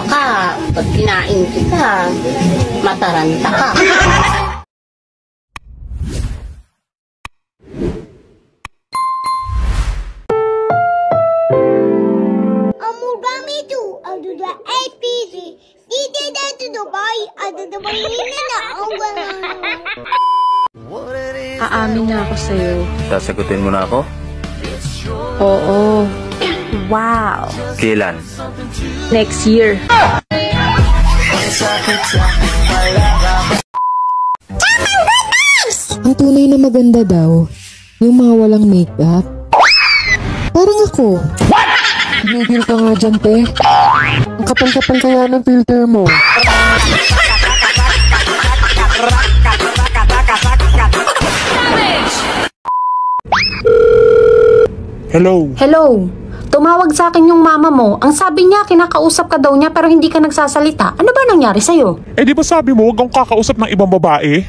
Baka pag kinain kita, mataranta ka. Aamin na ako sa'yo. Sasagutin mo na ako? Oo. Wow. Kailan? Next year. Ang tunay na maganda daw, yung mga walang makeup. Parang ako. What? Tumigil ka nga dyan, te. Ang kapal-kapal kaya ng filter mo. Hello? Hello. Tumawag sa akin yung mama mo. Ang sabi niya, kinakausap ka daw niya pero hindi ka nagsasalita. Ano ba nangyari sa'yo? Eh di ba sabi mo, huwag kang kakausap ng ibang babae?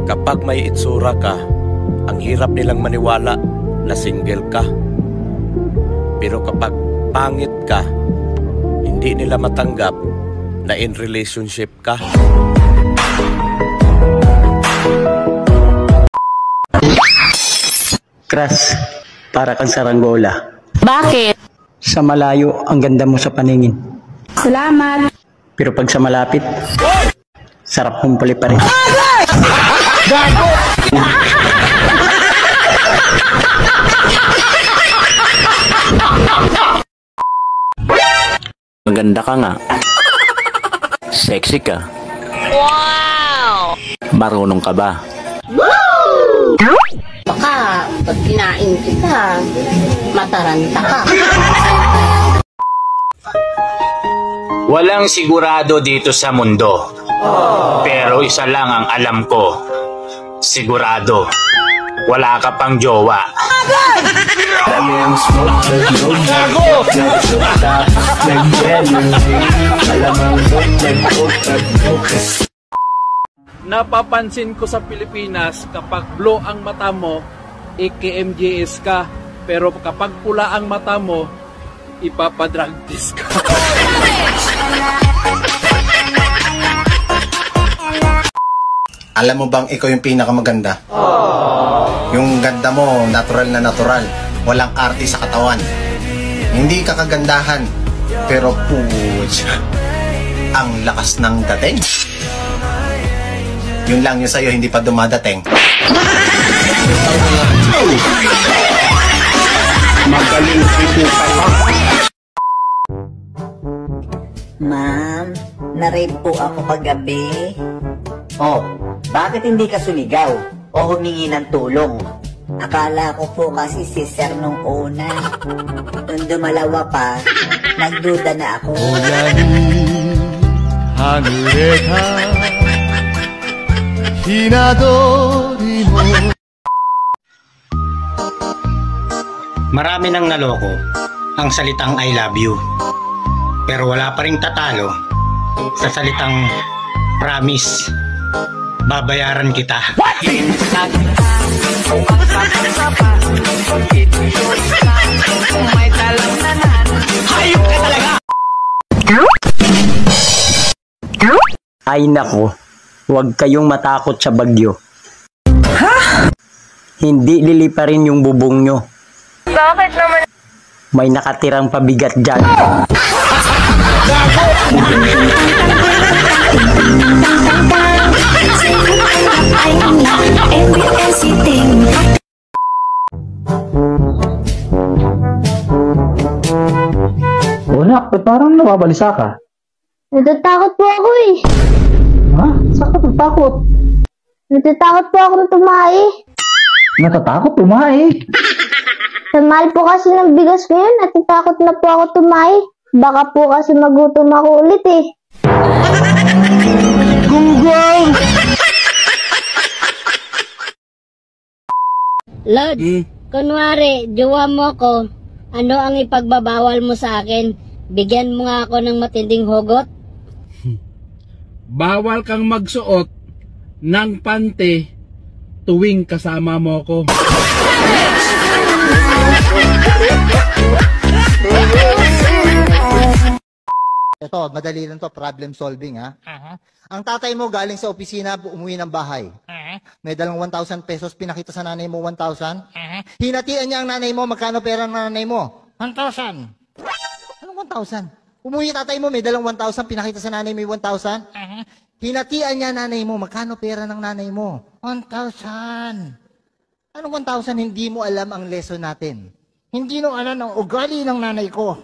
Kapag may itsura ka, ang hirap nilang maniwala na single ka. Pero kapag pangit ka, hindi nila matanggap na in relationship ka. Crush, para kang saranggola. Bakit? Sa malayo, ang ganda mo sa paningin. Salamat. Pero pag sa malapit, sarap mong pali pa rin. Gago! Maganda ka nga. Sexy ka. Wow! Marunong ka ba? Baka pag kinain kita, mataranta ka. Walang sigurado dito sa mundo. Pero isa lang ang alam ko. Sigurado. Wala ka pang jowa. Napapansin ko sa Pilipinas, kapag blue ang mata mo, iki-MJS ka. Pero kapag pula ang mata mo, ipapadrag test ka. Alam mo bang ikaw yung pinakamaganda? Yung ganda mo, natural na natural. Walang arte sa katawan. Hindi ka kagandahan, pero pucha, ang lakas ng dating. Yun lang yun sa'yo, hindi pa dumadating. Magaling ito ka pa. Ma'am, na-rape po ako kagabi. Oh, bakit hindi ka sumigaw o humingi ng tulong? Akala ko po kasi si Sir nung una. Nung dumalawa pa, nagduda na ako. Marami nang naloko ang salitang I love you. Pero wala pa ring tatalo sa salitang promise. Babayaran kita. Ay nako, huwag kayong matakot sa bagyo. Ha? Hindi liliparin yung bubong nyo. Bakit naman? May nakatirang pabigat dyan. Nak, parang nababalisa ka. Natatakot po ako eh. Ha? Saan ka natatakot? Natatakot po ako na tumae. Natatakot tumae? Sa mahal po kasi ng bigas ngayon, natatakot na po ako tumae. Baka po kasi magutom ako ulit eh. Gunggong! Lord, kunwari, jowa mo ko, ano ang ipagbabawal mo sa akin? Bigyan mo nga ako ng matinding hugot. Bawal kang magsuot ng pante tuwing kasama mo ko. Ito, madali lang to, problem solving ha. Ang tatay mo galing sa opisina, umuwi ng bahay. May dalang 1,000 pesos, pinakita sa nanay mo 1,000. Hinatian niya ang nanay mo, magkano pera ng nanay mo? 1,000. Anong 1,000? Umuwi tatay mo, may dalang 1,000, pinakita sa nanay mo 1,000. Hinatian niya nanay mo, magkano pera ng nanay mo? 1,000. Anong 1,000? Hindi mo alam ang lesson natin. Hindi mo alam ang ugali ng nanay ko.